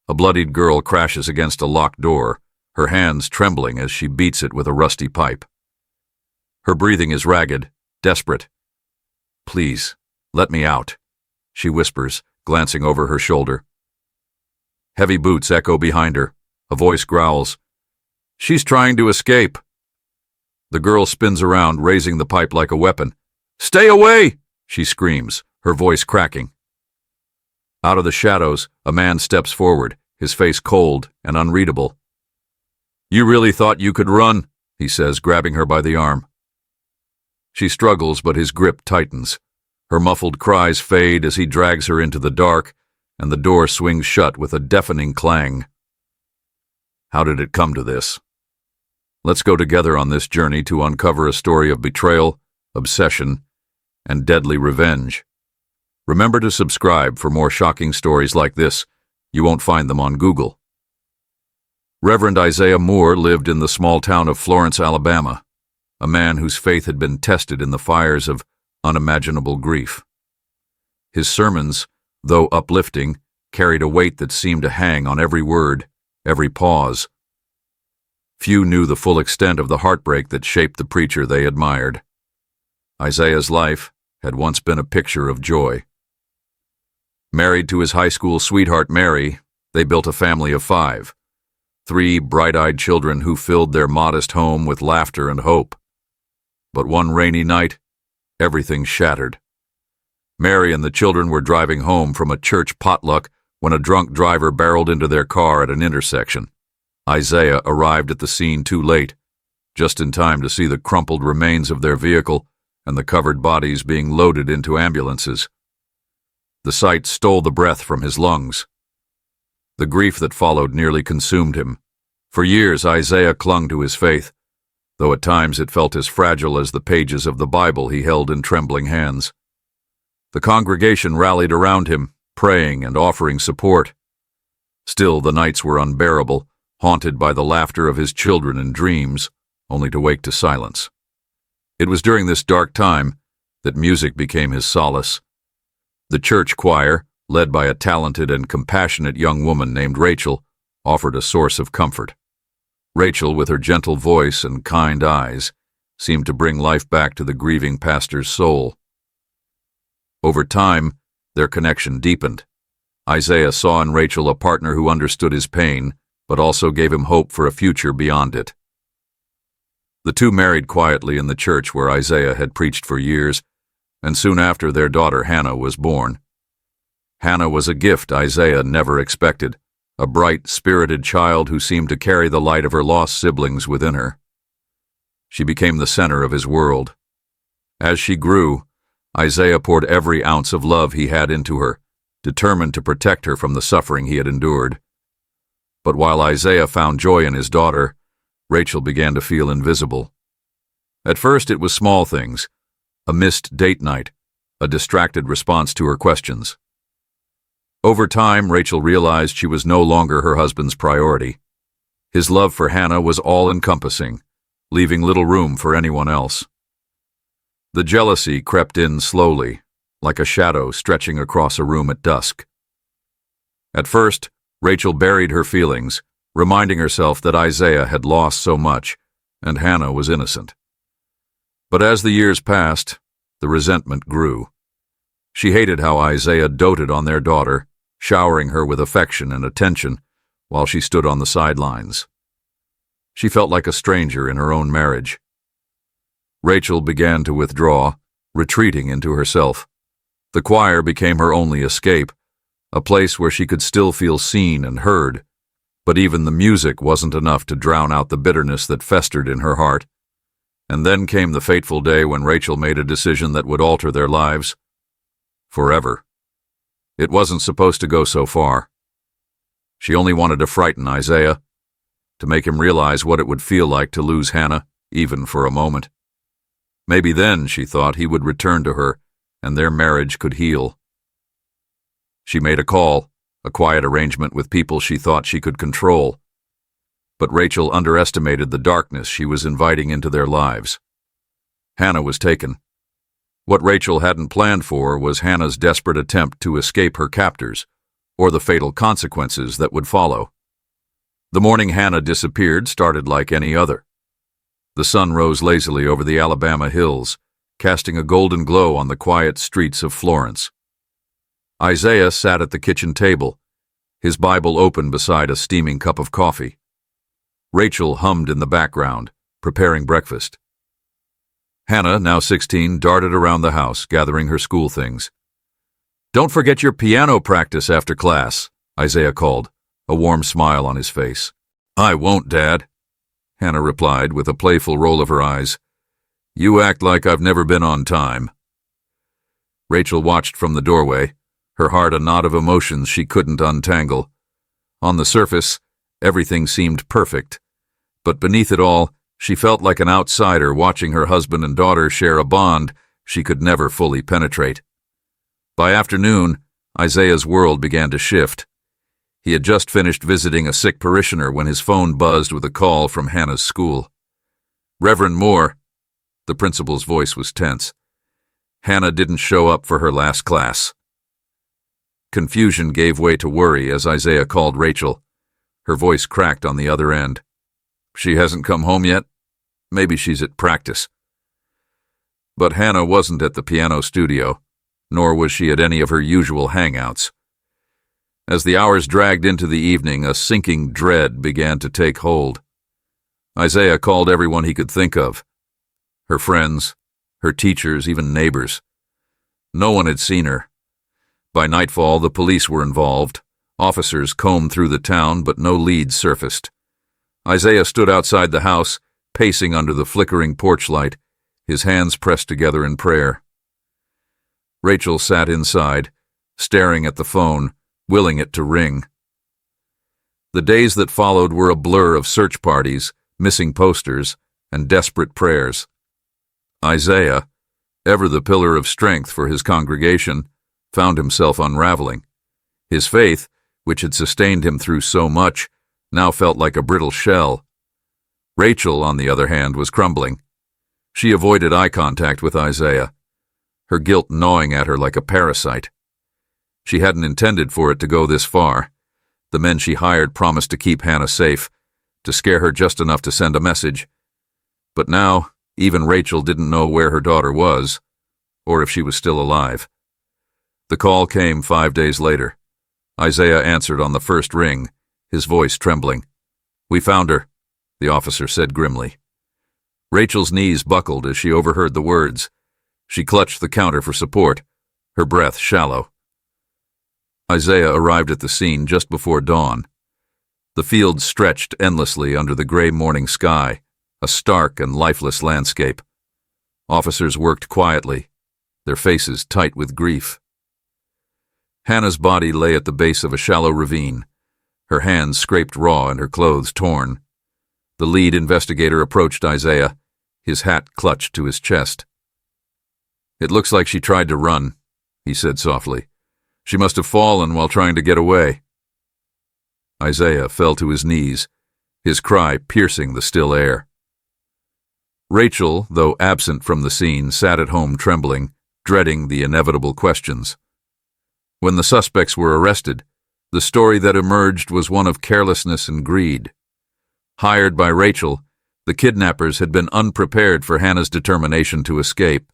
A bloodied girl crashes against a locked door, her hands trembling as she beats it with a rusty pipe. Her breathing is ragged, desperate. "Please, let me out," she whispers, glancing over her shoulder. Heavy boots echo behind her. A voice growls, "She's trying to escape." The girl spins around, raising the pipe like a weapon. "Stay away!" she screams, her voice cracking. Out of the shadows, a man steps forward, his face cold and unreadable. "You really thought you could run," he says, grabbing her by the arm. She struggles, but his grip tightens. Her muffled cries fade as he drags her into the dark, and the door swings shut with a deafening clang. How did it come to this? Let's go together on this journey to uncover a story of betrayal, obsession, and deadly revenge. Remember to subscribe for more shocking stories like this. You won't find them on Google. Reverend Isaiah Moore lived in the small town of Florence, Alabama, a man whose faith had been tested in the fires of unimaginable grief. His sermons, though uplifting, carried a weight that seemed to hang on every word, every pause. Few knew the full extent of the heartbreak that shaped the preacher they admired. Isaiah's life had once been a picture of joy. Married to his high school sweetheart Mary, they built a family of 5, 3 bright-eyed children who filled their modest home with laughter and hope. But one rainy night, everything shattered. Mary and the children were driving home from a church potluck when a drunk driver barreled into their car at an intersection. Isaiah arrived at the scene too late, just in time to see the crumpled remains of their vehicle and the covered bodies being loaded into ambulances. The sight stole the breath from his lungs. The grief that followed nearly consumed him. For years, Isaiah clung to his faith, though at times it felt as fragile as the pages of the Bible he held in trembling hands. The congregation rallied around him, praying and offering support. Still, the nights were unbearable, haunted by the laughter of his children and dreams, only to wake to silence. It was during this dark time that music became his solace. The church choir, led by a talented and compassionate young woman named Rachel, offered a source of comfort. Rachel, with her gentle voice and kind eyes, seemed to bring life back to the grieving pastor's soul. Over time, their connection deepened. Isaiah saw in Rachel a partner who understood his pain, but also gave him hope for a future beyond it. The two married quietly in the church where Isaiah had preached for years, and soon after their daughter Hannah was born. Hannah was a gift Isaiah never expected, a bright, spirited child who seemed to carry the light of her lost siblings within her. She became the center of his world. As she grew, Isaiah poured every ounce of love he had into her, determined to protect her from the suffering he had endured. But while Isaiah found joy in his daughter, Rachel began to feel invisible. At first it was small things, a missed date night, a distracted response to her questions. Over time, Rachel realized she was no longer her husband's priority. His love for Hannah was all-encompassing, leaving little room for anyone else. The jealousy crept in slowly, like a shadow stretching across a room at dusk. At first, Rachel buried her feelings, reminding herself that Isaiah had lost so much, and Hannah was innocent. But as the years passed, the resentment grew. She hated how Isaiah doted on their daughter, showering her with affection and attention while she stood on the sidelines. She felt like a stranger in her own marriage. Rachel began to withdraw, retreating into herself. The choir became her only escape, a place where she could still feel seen and heard, but even the music wasn't enough to drown out the bitterness that festered in her heart. And then came the fateful day when Rachel made a decision that would alter their lives forever. It wasn't supposed to go so far. She only wanted to frighten Isaiah, to make him realize what it would feel like to lose Hannah, even for a moment. Maybe then, she thought, he would return to her, and their marriage could heal. She made a call, a quiet arrangement with people she thought she could control. But Rachel underestimated the darkness she was inviting into their lives. Hannah was taken. What Rachel hadn't planned for was Hannah's desperate attempt to escape her captors, or the fatal consequences that would follow. The morning Hannah disappeared started like any other. The sun rose lazily over the Alabama hills, casting a golden glow on the quiet streets of Florence. Isaiah sat at the kitchen table, his Bible open beside a steaming cup of coffee. Rachel hummed in the background, preparing breakfast. Hannah, now 16, darted around the house, gathering her school things. "Don't forget your piano practice after class," Isaiah called, a warm smile on his face. "I won't, Dad," Hannah replied with a playful roll of her eyes. "You act like I've never been on time." Rachel watched from the doorway, her heart a knot of emotions she couldn't untangle. On the surface, everything seemed perfect, but beneath it all, she felt like an outsider watching her husband and daughter share a bond she could never fully penetrate. By afternoon, Isaiah's world began to shift. He had just finished visiting a sick parishioner when his phone buzzed with a call from Hannah's school. "Reverend Moore," the principal's voice was tense. "Hannah didn't show up for her last class." Confusion gave way to worry as Isaiah called Rachel. Her voice cracked on the other end. "She hasn't come home yet? Maybe she's at practice." But Hannah wasn't at the piano studio, nor was she at any of her usual hangouts. As the hours dragged into the evening, a sinking dread began to take hold. Isaiah called everyone he could think of. Her friends, her teachers, even neighbors. No one had seen her. By nightfall, the police were involved. Officers combed through the town, but no leads surfaced. Isaiah stood outside the house, pacing under the flickering porch light, his hands pressed together in prayer. Rachel sat inside, staring at the phone, willing it to ring. The days that followed were a blur of search parties, missing posters, and desperate prayers. Isaiah, ever the pillar of strength for his congregation, found himself unraveling. His faith, which had sustained him through so much, now felt like a brittle shell. Rachel, on the other hand, was crumbling. She avoided eye contact with Isaiah, her guilt gnawing at her like a parasite. She hadn't intended for it to go this far. The men she hired promised to keep Hannah safe, to scare her just enough to send a message. But now, even Rachel didn't know where her daughter was, or if she was still alive. The call came 5 days later. Isaiah answered on the first ring, his voice trembling. "We found her," the officer said grimly. Rachel's knees buckled as she overheard the words. She clutched the counter for support, her breath shallow. Isaiah arrived at the scene just before dawn. The field stretched endlessly under the gray morning sky, a stark and lifeless landscape. Officers worked quietly, their faces tight with grief. Hannah's body lay at the base of a shallow ravine, her hands scraped raw and her clothes torn. The lead investigator approached Isaiah, his hat clutched to his chest. "It looks like she tried to run," he said softly. "She must have fallen while trying to get away." Isaiah fell to his knees, his cry piercing the still air. Rachel, though absent from the scene, sat at home trembling, dreading the inevitable questions. When the suspects were arrested, the story that emerged was one of carelessness and greed. Hired by Rachel, the kidnappers had been unprepared for Hannah's determination to escape.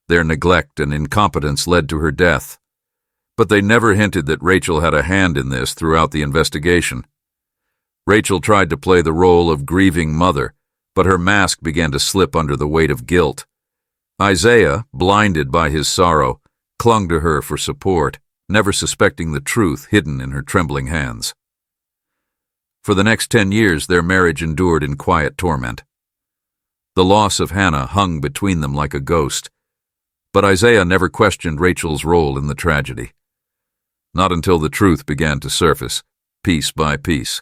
Their neglect and incompetence led to her death. But they never hinted that Rachel had a hand in this throughout the investigation. Rachel tried to play the role of grieving mother, but her mask began to slip under the weight of guilt. Isaiah, blinded by his sorrow, clung to her for support, never suspecting the truth hidden in her trembling hands. For the next 10 years, their marriage endured in quiet torment. The loss of Hannah hung between them like a ghost, but Isaiah never questioned Rachel's role in the tragedy. Not until the truth began to surface, piece by piece,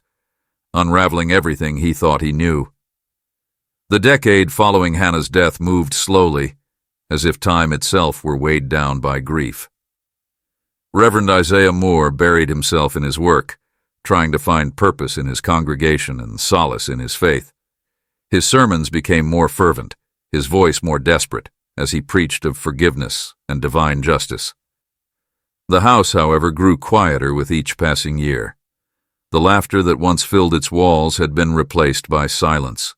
unraveling everything he thought he knew. The decade following Hannah's death moved slowly, as if time itself were weighed down by grief. Reverend Isaiah Moore buried himself in his work, trying to find purpose in his congregation and solace in his faith. His sermons became more fervent, his voice more desperate, as he preached of forgiveness and divine justice. The house, however, grew quieter with each passing year. The laughter that once filled its walls had been replaced by silence.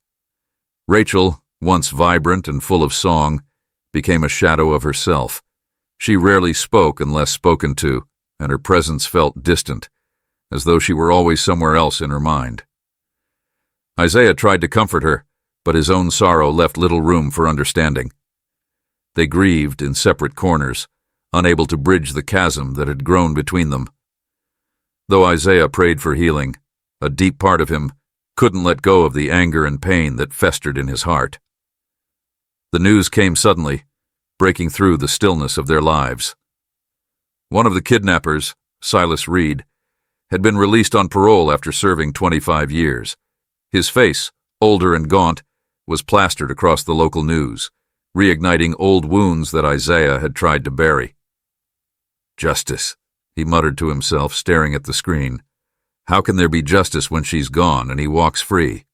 Rachel, once vibrant and full of song, became a shadow of herself. She rarely spoke unless spoken to, and her presence felt distant, as though she were always somewhere else in her mind. Isaiah tried to comfort her, but his own sorrow left little room for understanding. They grieved in separate corners, unable to bridge the chasm that had grown between them. Though Isaiah prayed for healing, a deep part of him couldn't let go of the anger and pain that festered in his heart. The news came suddenly, breaking through the stillness of their lives. One of the kidnappers, Silas Reed, had been released on parole after serving 25 years. His face, older and gaunt, was plastered across the local news, reigniting old wounds that Isaiah had tried to bury. "Justice," he muttered to himself, staring at the screen. "How can there be justice when she's gone and he walks free?"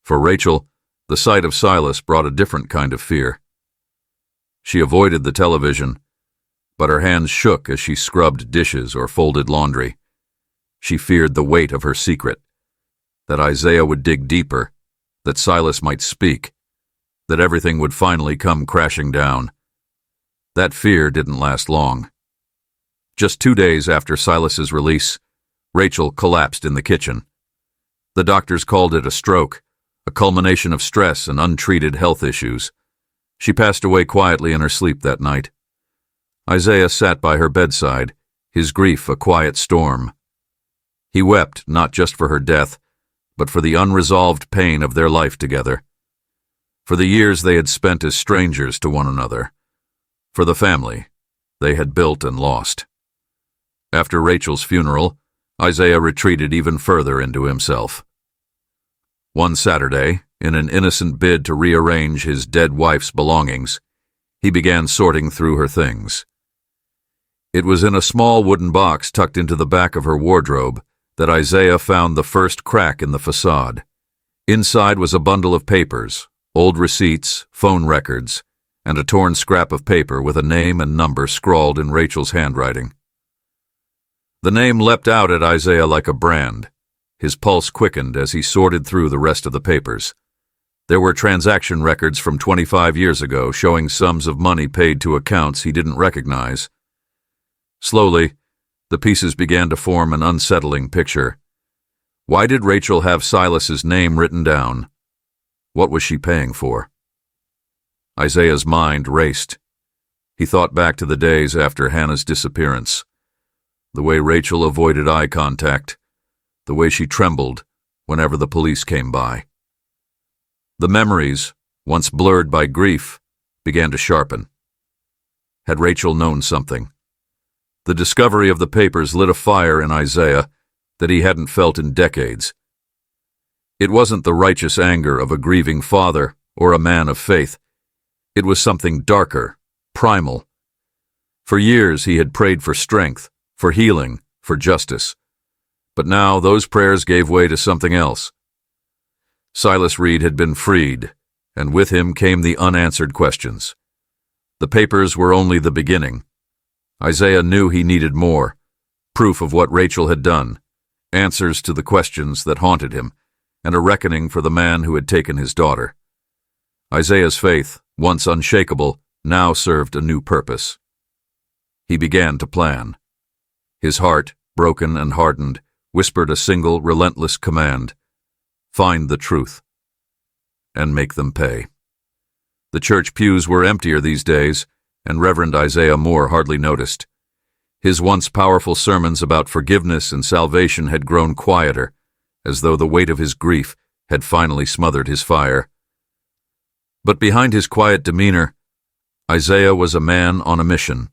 For Rachel, the sight of Silas brought a different kind of fear. She avoided the television, but her hands shook as she scrubbed dishes or folded laundry. She feared the weight of her secret, that Isaiah would dig deeper, that Silas might speak, that everything would finally come crashing down. That fear didn't last long. Just 2 days after Silas's release, Rachel collapsed in the kitchen. The doctors called it a stroke, a culmination of stress and untreated health issues. She passed away quietly in her sleep that night. Isaiah sat by her bedside, his grief a quiet storm. He wept not just for her death, but for the unresolved pain of their life together. For the years they had spent as strangers to one another. For the family they had built and lost. After Rachel's funeral, Isaiah retreated even further into himself. One Saturday, in an innocent bid to rearrange his dead wife's belongings, he began sorting through her things. It was in a small wooden box tucked into the back of her wardrobe that Isaiah found the first crack in the facade. Inside was a bundle of papers, old receipts, phone records, and a torn scrap of paper with a name and number scrawled in Rachel's handwriting. The name leapt out at Isaiah like a brand. His pulse quickened as he sorted through the rest of the papers. There were transaction records from 25 years ago showing sums of money paid to accounts he didn't recognize. Slowly, the pieces began to form an unsettling picture. Why did Rachel have Silas's name written down? What was she paying for? Isaiah's mind raced. He thought back to the days after Hannah's disappearance. The way Rachel avoided eye contact, the way she trembled whenever the police came by. The memories, once blurred by grief, began to sharpen. Had Rachel known something? The discovery of the papers lit a fire in Isaiah that he hadn't felt in decades. It wasn't the righteous anger of a grieving father or a man of faith. It was something darker, primal. For years he had prayed for strength, for healing, for justice. But now those prayers gave way to something else. Silas Reed had been freed, and with him came the unanswered questions. The papers were only the beginning. Isaiah knew he needed more, proof of what Rachel had done, answers to the questions that haunted him, and a reckoning for the man who had taken his daughter. Isaiah's faith, once unshakable, now served a new purpose. He began to plan. His heart, broken and hardened, whispered a single, relentless command: find the truth, and make them pay. The church pews were emptier these days, and Reverend Isaiah Moore hardly noticed. His once powerful sermons about forgiveness and salvation had grown quieter, as though the weight of his grief had finally smothered his fire. But behind his quiet demeanor, Isaiah was a man on a mission.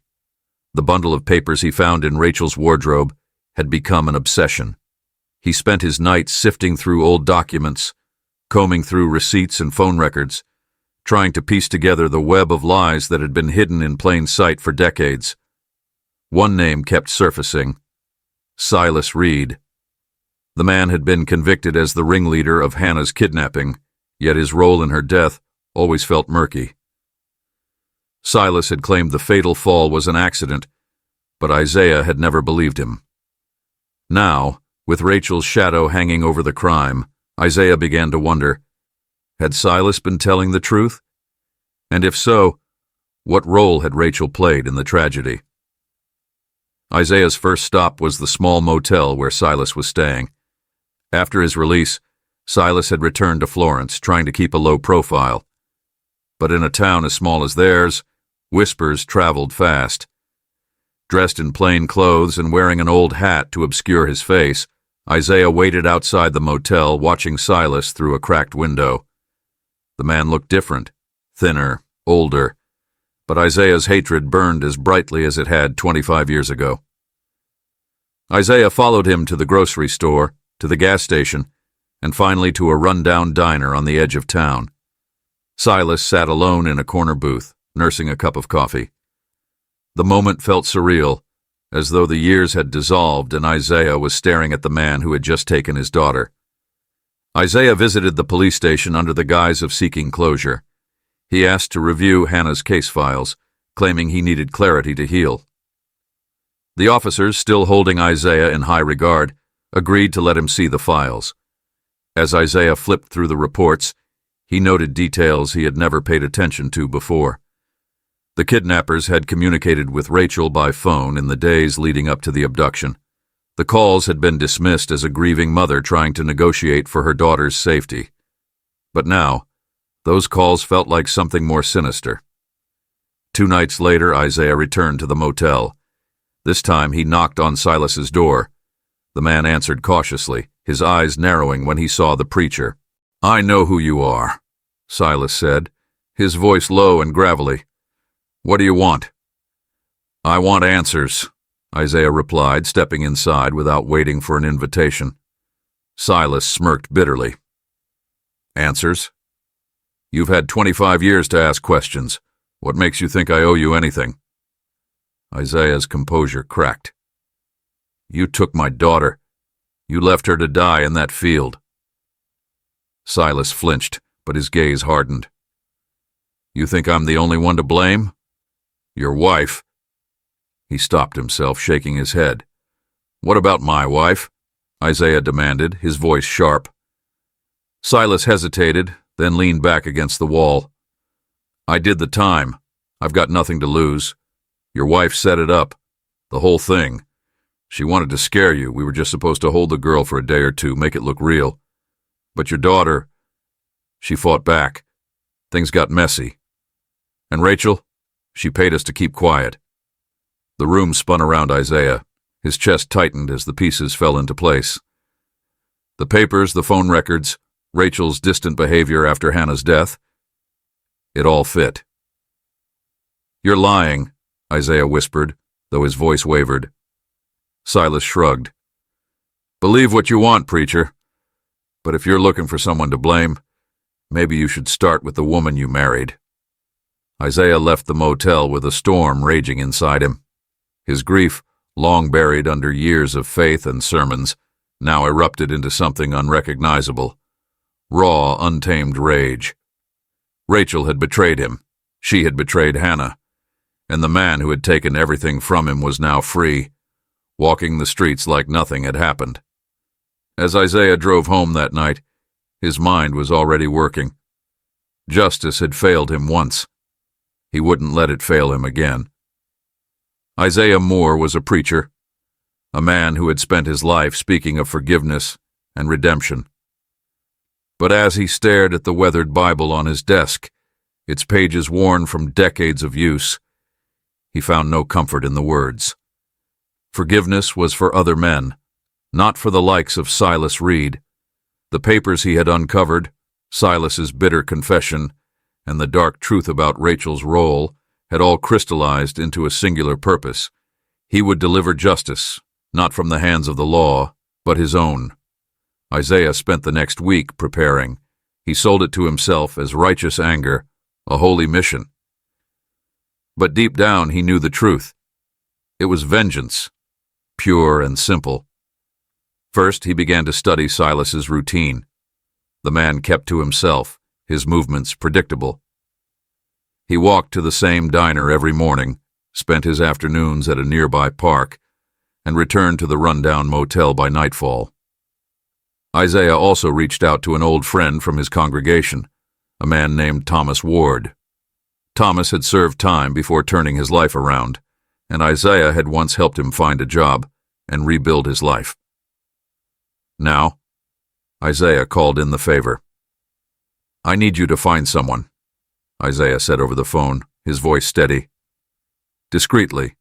The bundle of papers he found in Rachel's wardrobe had become an obsession. He spent his nights sifting through old documents, combing through receipts and phone records, trying to piece together the web of lies that had been hidden in plain sight for decades. One name kept surfacing: Silas Reed. The man had been convicted as the ringleader of Hannah's kidnapping, yet his role in her death always felt murky. Silas had claimed the fatal fall was an accident, But Isaiah had never believed him. Now, with Rachel's shadow hanging over the crime, Isaiah began to wonder, had Silas been telling the truth? And if so, what role had Rachel played in the tragedy? Isaiah's first stop was the small motel where Silas was staying. After his release, Silas had returned to Florence, trying to keep a low profile. But in a town as small as theirs, whispers traveled fast. Dressed in plain clothes and wearing an old hat to obscure his face, Isaiah waited outside the motel, watching Silas through a cracked window. The man looked different, thinner, older, but Isaiah's hatred burned as brightly as it had 25 years ago. Isaiah followed him to the grocery store, to the gas station, and finally to a run-down diner on the edge of town. Silas sat alone in a corner booth, nursing a cup of coffee. The moment felt surreal, as though the years had dissolved and Isaiah was staring at the man who had just taken his daughter. Isaiah visited the police station under the guise of seeking closure. He asked to review Hannah's case files, claiming he needed clarity to heal. The officers, still holding Isaiah in high regard, agreed to let him see the files. As Isaiah flipped through the reports, he noted details he had never paid attention to before. The kidnappers had communicated with Rachel by phone in the days leading up to the abduction. The calls had been dismissed as a grieving mother trying to negotiate for her daughter's safety. But now, those calls felt like something more sinister. 2 nights later, Isaiah returned to the motel. This time he knocked on Silas's door. The man answered cautiously, his eyes narrowing when he saw the preacher. "I know who you are," Silas said, his voice low and gravelly. "What do you want?" "I want answers," Isaiah replied, stepping inside without waiting for an invitation. Silas smirked bitterly. "Answers? You've had 25 years to ask questions. What makes you think I owe you anything?" Isaiah's composure cracked. "You took my daughter. You left her to die in that field." Silas flinched, but his gaze hardened. "You think I'm the only one to blame? Your wife—" He stopped himself, shaking his head. "What about my wife?" Isaiah demanded, his voice sharp. Silas hesitated, then leaned back against the wall. "I did the time. I've got nothing to lose. Your wife set it up. The whole thing. She wanted to scare you. We were just supposed to hold the girl for a day or two, make it look real. But your daughter, she fought back. Things got messy. And Rachel, she paid us to keep quiet." The room spun around Isaiah. His chest tightened as the pieces fell into place. The papers, the phone records, Rachel's distant behavior after Hannah's death. It all fit. "You're lying," Isaiah whispered, though his voice wavered. Silas shrugged. "Believe what you want, preacher. But if you're looking for someone to blame, maybe you should start with the woman you married." Isaiah left the motel with a storm raging inside him. His grief, long buried under years of faith and sermons, now erupted into something unrecognizable. Raw, untamed rage. Rachel had betrayed him. She had betrayed Hannah. And the man who had taken everything from him was now free, walking the streets like nothing had happened. As Isaiah drove home that night, his mind was already working. Justice had failed him once. He wouldn't let it fail him again. Isaiah Moore was a preacher, a man who had spent his life speaking of forgiveness and redemption. But as he stared at the weathered Bible on his desk, its pages worn from decades of use, he found no comfort in the words. Forgiveness was for other men, not for the likes of Silas Reed. The papers he had uncovered, Silas's bitter confession, and the dark truth about Rachel's role had all crystallized into a singular purpose. He would deliver justice, not from the hands of the law, but his own. Isaiah spent the next week preparing. He sold it to himself as righteous anger, a holy mission. But deep down he knew the truth. It was vengeance, pure and simple. First, he began to study Silas's routine. The man kept to himself, his movements predictable. He walked to the same diner every morning, spent his afternoons at a nearby park, and returned to the rundown motel by nightfall. Isaiah also reached out to an old friend from his congregation, a man named Thomas Ward. Thomas had served time before turning his life around, and Isaiah had once helped him find a job and rebuild his life. Now, Isaiah called in the favor. "I need you to find someone," Isaiah said over the phone, his voice steady. Discreetly.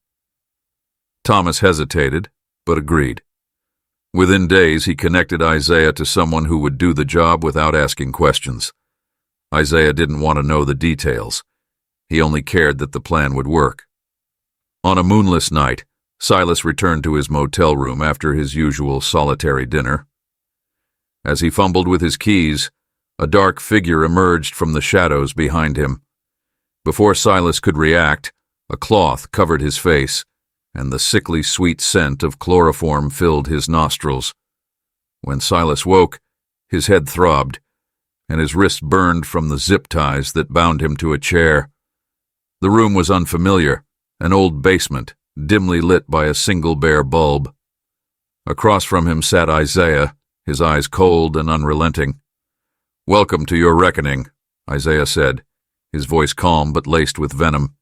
Thomas hesitated, but agreed. Within days, he connected Isaiah to someone who would do the job without asking questions. Isaiah didn't want to know the details. He only cared that the plan would work. On a moonless night, Silas returned to his motel room after his usual solitary dinner. As he fumbled with his keys, a dark figure emerged from the shadows behind him. Before Silas could react, a cloth covered his face, and the sickly sweet scent of chloroform filled his nostrils. When Silas woke, his head throbbed, and his wrist burned from the zip ties that bound him to a chair. The room was unfamiliar, an old basement, dimly lit by a single bare bulb. Across from him sat Isaiah, his eyes cold and unrelenting. "Welcome to your reckoning," Isaiah said, his voice calm but laced with venom.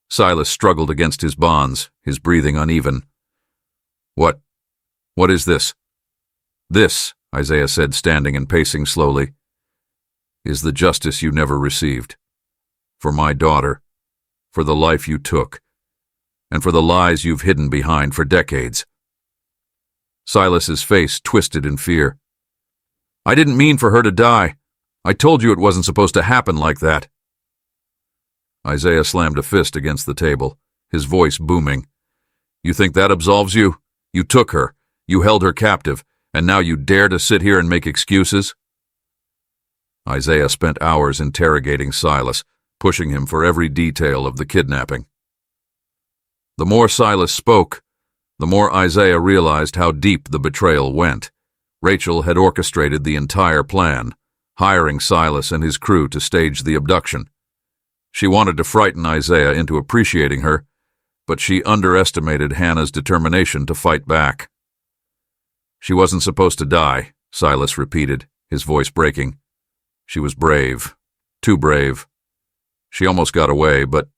Silas struggled against his bonds, his breathing uneven. What is this?" "This," Isaiah said, standing and pacing slowly, "is the justice you never received. For my daughter, for the life you took, and for the lies you've hidden behind for decades." Silas's face twisted in fear. "I didn't mean for her to die. I told you it wasn't supposed to happen like that." Isaiah slammed a fist against the table, his voice booming. "You think that absolves you? You took her, you held her captive, and now you dare to sit here and make excuses?" Isaiah spent hours interrogating Silas, pushing him for every detail of the kidnapping. The more Silas spoke, the more Isaiah realized how deep the betrayal went. Rachel had orchestrated the entire plan, hiring Silas and his crew to stage the abduction. She wanted to frighten Isaiah into appreciating her, but she underestimated Hannah's determination to fight back. "She wasn't supposed to die," Silas repeated, his voice breaking. "She was brave, too brave. She almost got away, but—"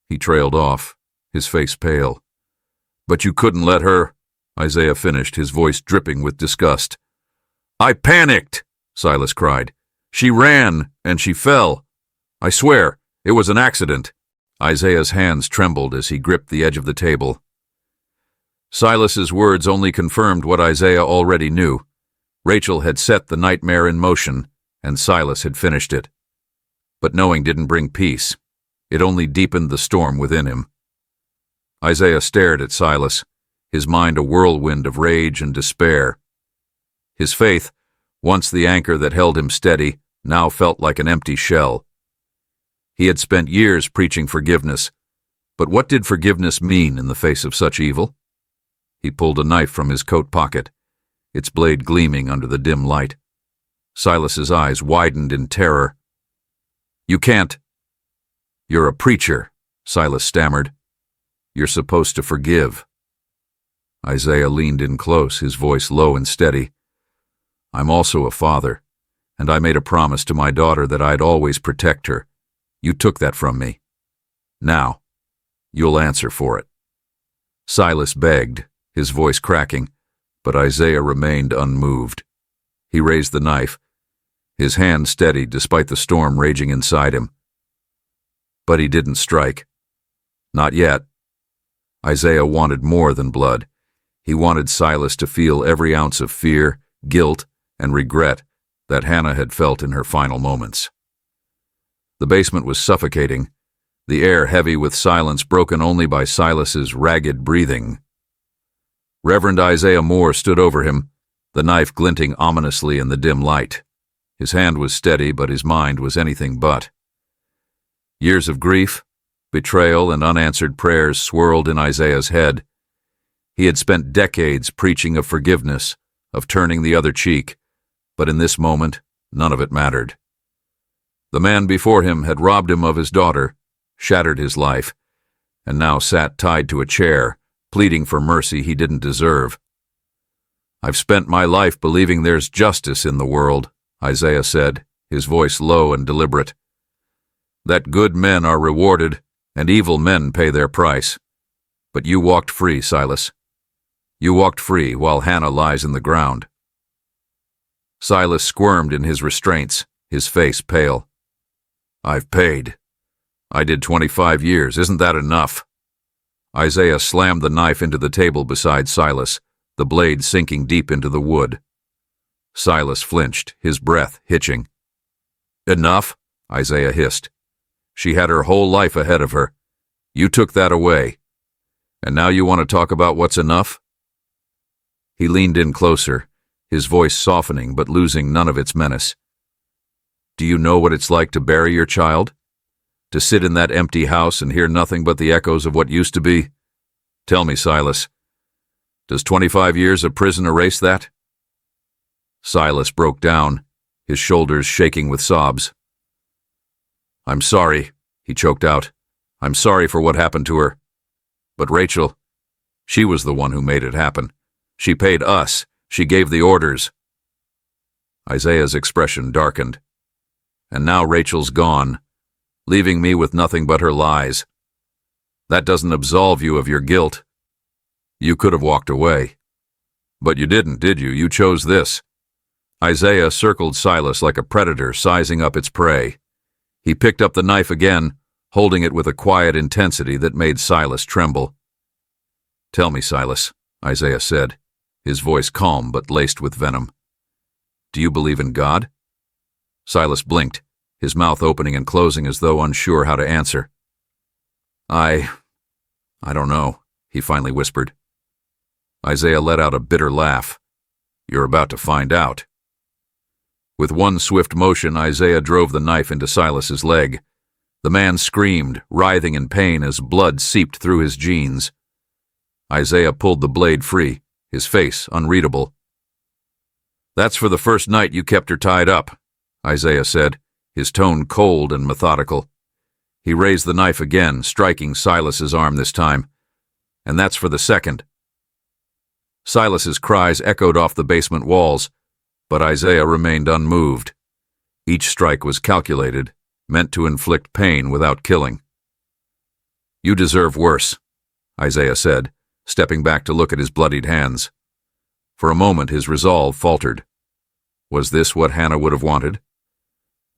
He trailed off, his face pale. "But you couldn't let her," Isaiah finished, his voice dripping with disgust. "I panicked," Silas cried. "She ran, and she fell. I swear, it was an accident." Isaiah's hands trembled as he gripped the edge of the table. Silas's words only confirmed what Isaiah already knew. Rachel had set the nightmare in motion, and Silas had finished it. But knowing didn't bring peace. It only deepened the storm within him. Isaiah stared at Silas, his mind a whirlwind of rage and despair. His faith, once the anchor that held him steady, now felt like an empty shell. He had spent years preaching forgiveness, but what did forgiveness mean in the face of such evil? He pulled a knife from his coat pocket, its blade gleaming under the dim light. Silas's eyes widened in terror. "You can't—" "You're a preacher," Silas stammered. "You're supposed to forgive." Isaiah leaned in close, his voice low and steady. "I'm also a father, and I made a promise to my daughter that I'd always protect her. You took that from me. Now, you'll answer for it." Silas begged, his voice cracking, but Isaiah remained unmoved. He raised the knife, his hand steady despite the storm raging inside him. But he didn't strike. Not yet. Isaiah wanted more than blood. He wanted Silas to feel every ounce of fear, guilt, and regret that Hannah had felt in her final moments. The basement was suffocating, the air heavy with silence broken only by Silas's ragged breathing. Reverend Isaiah Moore stood over him, the knife glinting ominously in the dim light. His hand was steady, but his mind was anything but. Years of grief, betrayal, and unanswered prayers swirled in Isaiah's head. He had spent decades preaching of forgiveness, of turning the other cheek, but in this moment, none of it mattered. The man before him had robbed him of his daughter, shattered his life, and now sat tied to a chair, pleading for mercy he didn't deserve. "I've spent my life believing there's justice in the world," Isaiah said, his voice low and deliberate. "That good men are rewarded and evil men pay their price. But you walked free, Silas. You walked free while Hannah lies in the ground." Silas squirmed in his restraints, his face pale. "I've paid. I did 25 years. Isn't that enough?" Isaiah slammed the knife into the table beside Silas, the blade sinking deep into the wood. Silas flinched, his breath hitching. "Enough?" Isaiah hissed. "She had her whole life ahead of her. You took that away. And now you want to talk about what's enough?" He leaned in closer, his voice softening but losing none of its menace. "Do you know what it's like to bury your child? To sit in that empty house and hear nothing but the echoes of what used to be? Tell me, Silas, does 25 years of prison erase that?" Silas broke down, his shoulders shaking with sobs. "I'm sorry," he choked out. "I'm sorry for what happened to her. But Rachel, she was the one who made it happen. She paid us. She gave the orders." Isaiah's expression darkened. "And now Rachel's gone, leaving me with nothing but her lies. That doesn't absolve you of your guilt. You could have walked away. But you didn't, did you? You chose this." Isaiah circled Silas like a predator sizing up its prey. He picked up the knife again, holding it with a quiet intensity that made Silas tremble. "Tell me, Silas," Isaiah said, his voice calm but laced with venom. "Do you believe in God?" Silas blinked, his mouth opening and closing as though unsure how to answer. I don't know," he finally whispered. Isaiah let out a bitter laugh. "You're about to find out." With one swift motion, Isaiah drove the knife into Silas's leg. The man screamed, writhing in pain as blood seeped through his jeans. Isaiah pulled the blade free, his face unreadable. "That's for the first night you kept her tied up," Isaiah said, his tone cold and methodical. He raised the knife again, striking Silas's arm this time. "And that's for the second." Silas's cries echoed off the basement walls, but Isaiah remained unmoved. Each strike was calculated, meant to inflict pain without killing. "You deserve worse," Isaiah said, stepping back to look at his bloodied hands. For a moment his resolve faltered. Was this what Hannah would have wanted?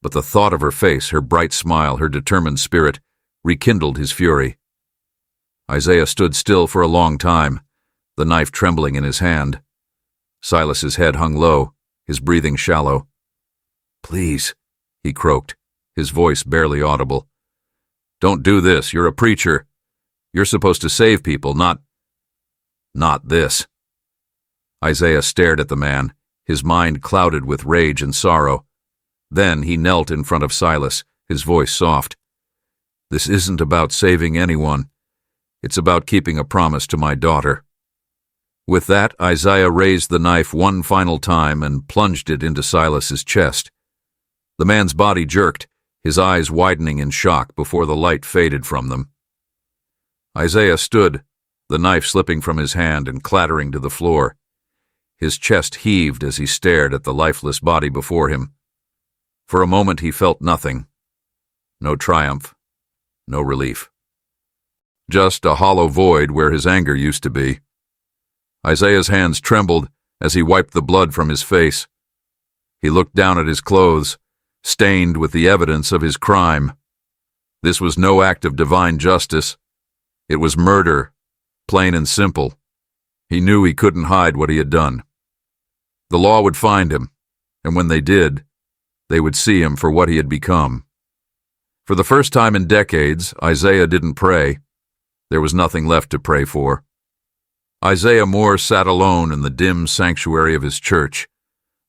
But the thought of her face, her bright smile, her determined spirit, rekindled his fury. Isaiah stood still for a long time, the knife trembling in his hand. Silas's head hung low, his breathing shallow. "Please," he croaked, his voice barely audible. "Don't do this. You're a preacher. You're supposed to save people, not this." Isaiah stared at the man, his mind clouded with rage and sorrow. Then he knelt in front of Silas, his voice soft. "This isn't about saving anyone. It's about keeping a promise to my daughter." With that, Isaiah raised the knife one final time and plunged it into Silas's chest. The man's body jerked, his eyes widening in shock before the light faded from them. Isaiah stood, the knife slipping from his hand and clattering to the floor. His chest heaved as he stared at the lifeless body before him. For a moment he felt nothing. No triumph, no relief. Just a hollow void where his anger used to be. Isaiah's hands trembled as he wiped the blood from his face. He looked down at his clothes, stained with the evidence of his crime. This was no act of divine justice. It was murder, plain and simple. He knew he couldn't hide what he had done. The law would find him, and when they did, they would see him for what he had become. For the first time in decades, Isaiah didn't pray. There was nothing left to pray for. Isaiah Moore sat alone in the dim sanctuary of his church,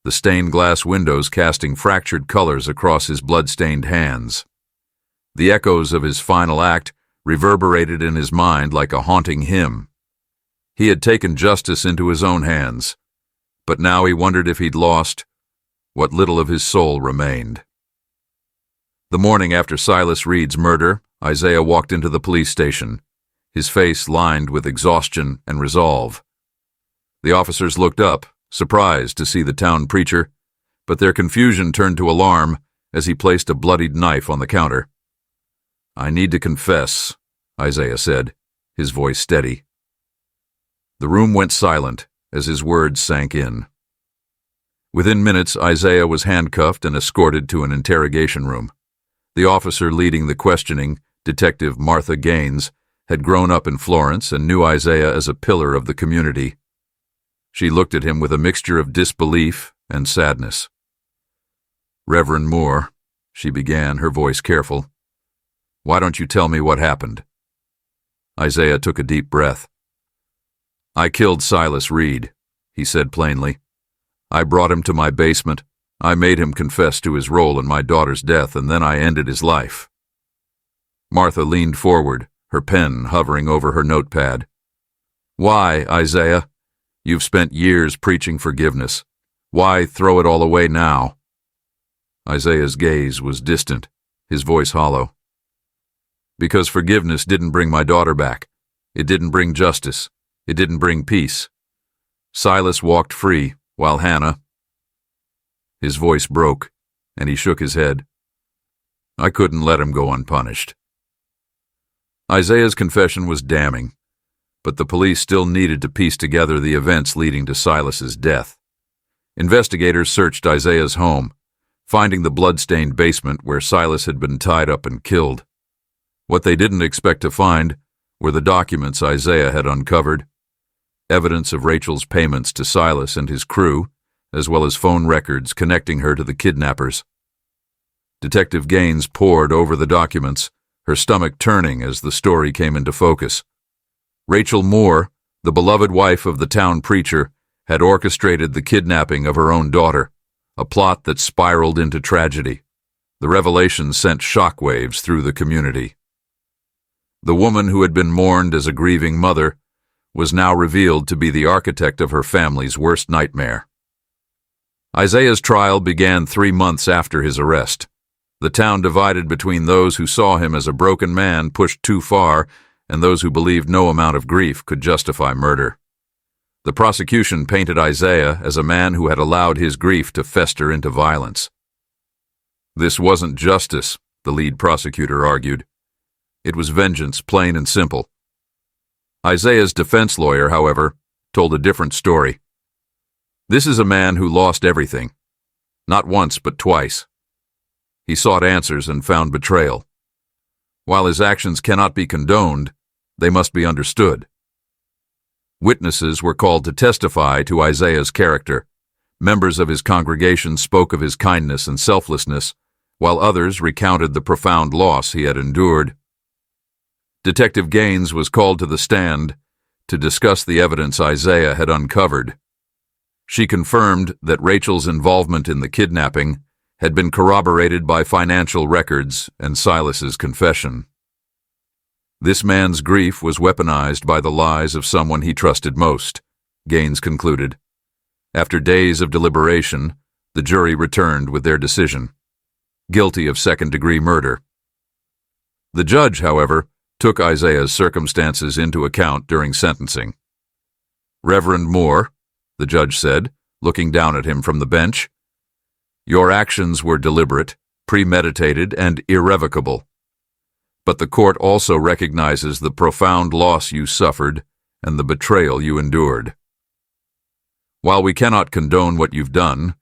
the stained glass windows casting fractured colors across his blood-stained hands. The echoes of his final act reverberated in his mind like a haunting hymn. He had taken justice into his own hands, but now he wondered if he'd lost what little of his soul remained. The morning after Silas Reed's murder, Isaiah walked into the police station. his face lined with exhaustion and resolve. The officers looked up, surprised to see the town preacher, but their confusion turned to alarm as he placed a bloodied knife on the counter. "I need to confess," Isaiah said, his voice steady. The room went silent as his words sank in. Within minutes, Isaiah was handcuffed and escorted to an interrogation room. The officer leading the questioning, Detective Martha Gaines, had grown up in Florence and knew Isaiah as a pillar of the community. She looked at him with a mixture of disbelief and sadness. "Reverend Moore," she began, her voice careful, "why don't you tell me what happened?" Isaiah took a deep breath. "I killed Silas Reed," he said plainly. "I brought him to my basement. I made him confess to his role in my daughter's death, and then I ended his life." Martha leaned forward, her pen hovering over her notepad. "Why, Isaiah? You've spent years preaching forgiveness. Why throw it all away now?" Isaiah's gaze was distant, his voice hollow. "Because forgiveness didn't bring my daughter back. It didn't bring justice. It didn't bring peace. Silas walked free, while Hannah—" His voice broke, and he shook his head. "I couldn't let him go unpunished." Isaiah's confession was damning, but the police still needed to piece together the events leading to Silas's death. Investigators searched Isaiah's home, finding the blood-stained basement where Silas had been tied up and killed. What they didn't expect to find were the documents Isaiah had uncovered, evidence of Rachel's payments to Silas and his crew, as well as phone records connecting her to the kidnappers. Detective Gaines pored over the documents, her stomach turning as the story came into focus. Rachel Moore, the beloved wife of the town preacher, had orchestrated the kidnapping of her own daughter, a plot that spiraled into tragedy. The revelation sent shockwaves through the community. The woman who had been mourned as a grieving mother was now revealed to be the architect of her family's worst nightmare. Isaiah's trial began 3 months after his arrest. The town divided between those who saw him as a broken man pushed too far and those who believed no amount of grief could justify murder. The prosecution painted Isaiah as a man who had allowed his grief to fester into violence. This wasn't justice, the lead prosecutor argued. It was vengeance, plain and simple. Isaiah's defense lawyer, however, told a different story. This is a man who lost everything. Not once, but twice. He sought answers and found betrayal. While his actions cannot be condoned, they must be understood. Witnesses were called to testify to Isaiah's character. Members of his congregation spoke of his kindness and selflessness, while others recounted the profound loss he had endured. Detective Gaines was called to the stand to discuss the evidence Isaiah had uncovered. She confirmed that Rachel's involvement in the kidnapping had been corroborated by financial records and Silas's confession. This man's grief was weaponized by the lies of someone he trusted most, Gaines concluded. After days of deliberation, the jury returned with their decision: guilty of second-degree murder. The judge, however, took Isaiah's circumstances into account during sentencing. "Reverend Moore," the judge said, looking down at him from the bench, "your actions were deliberate, premeditated, and irrevocable. But the court also recognizes the profound loss you suffered and the betrayal you endured. While we cannot condone what you've done,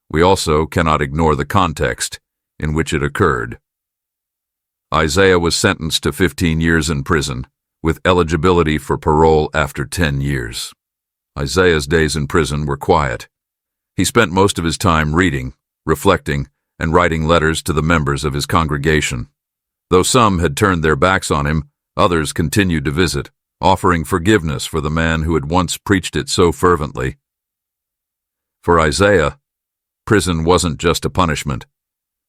we also cannot ignore the context in which it occurred." Isaiah was sentenced to 15 years in prison, with eligibility for parole after 10 years. Isaiah's days in prison were quiet. He spent most of his time reading, reflecting, and writing letters to the members of his congregation. Though some had turned their backs on him, others continued to visit, offering forgiveness for the man who had once preached it so fervently. For Isaiah, prison wasn't just a punishment.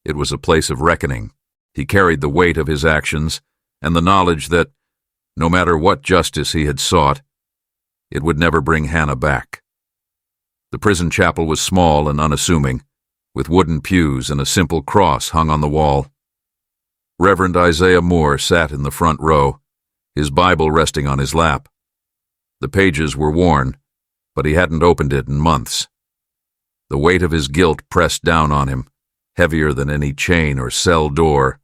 It was a place of reckoning. He carried the weight of his actions and the knowledge that, no matter what justice he had sought, it would never bring Hannah back. The prison chapel was small and unassuming, with wooden pews and a simple cross hung on the wall. Reverend Isaiah Moore sat in the front row, his Bible resting on his lap. The pages were worn, but he hadn't opened it in months. The weight of his guilt pressed down on him, heavier than any chain or cell door.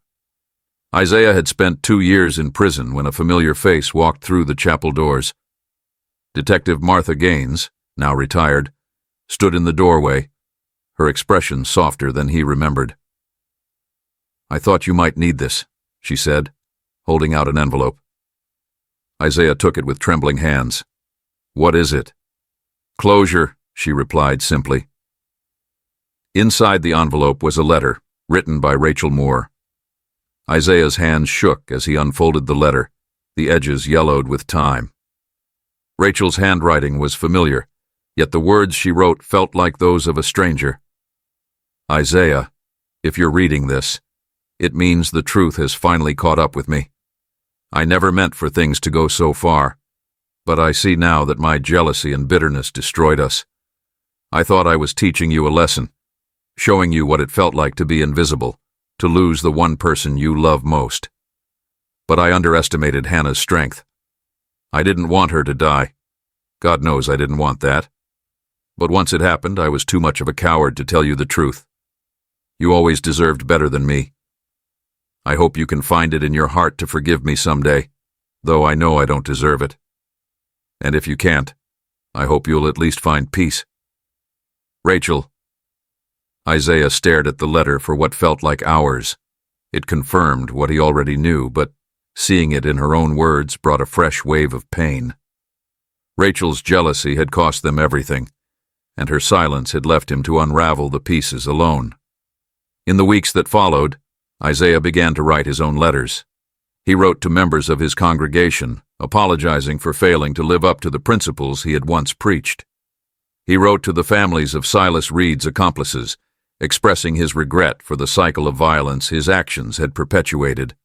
Isaiah had spent 2 years in prison when a familiar face walked through the chapel doors. Detective Martha Gaines, now retired, stood in the doorway, her expression softer than he remembered. "I thought you might need this," she said, holding out an envelope. Isaiah took it with trembling hands. "What is it?" "Closure," she replied simply. Inside the envelope was a letter, written by Rachel Moore. Isaiah's hands shook as he unfolded the letter, the edges yellowed with time. Rachel's handwriting was familiar, yet the words she wrote felt like those of a stranger. "Isaiah, if you're reading this, it means the truth has finally caught up with me. I never meant for things to go so far, but I see now that my jealousy and bitterness destroyed us. I thought I was teaching you a lesson, showing you what it felt like to be invisible, to lose the one person you love most. But I underestimated Hannah's strength. I didn't want her to die. God knows I didn't want that. But once it happened, I was too much of a coward to tell you the truth. You always deserved better than me. I hope you can find it in your heart to forgive me someday, though I know I don't deserve it. And if you can't, I hope you'll at least find peace. Rachel." Isaiah stared at the letter for what felt like hours. It confirmed what he already knew, but seeing it in her own words brought a fresh wave of pain. Rachel's jealousy had cost them everything, and her silence had left him to unravel the pieces alone. In the weeks that followed, Isaiah began to write his own letters. He wrote to members of his congregation, apologizing for failing to live up to the principles he had once preached. He wrote to the families of Silas Reed's accomplices, expressing his regret for the cycle of violence his actions had perpetuated.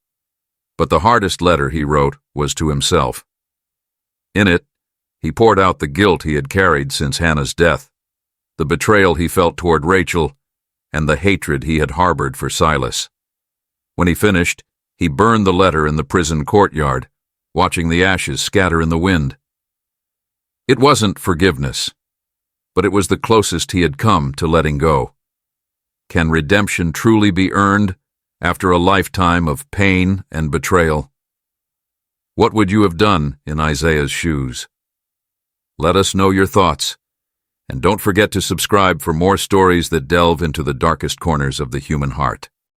But the hardest letter he wrote was to himself. In it, he poured out the guilt he had carried since Hannah's death, the betrayal he felt toward Rachel, and the hatred he had harbored for Silas. When he finished, he burned the letter in the prison courtyard, watching the ashes scatter in the wind. It wasn't forgiveness, but it was the closest he had come to letting go. Can redemption truly be earned after a lifetime of pain and betrayal? What would you have done in Isaiah's shoes? Let us know your thoughts, and don't forget to subscribe for more stories that delve into the darkest corners of the human heart.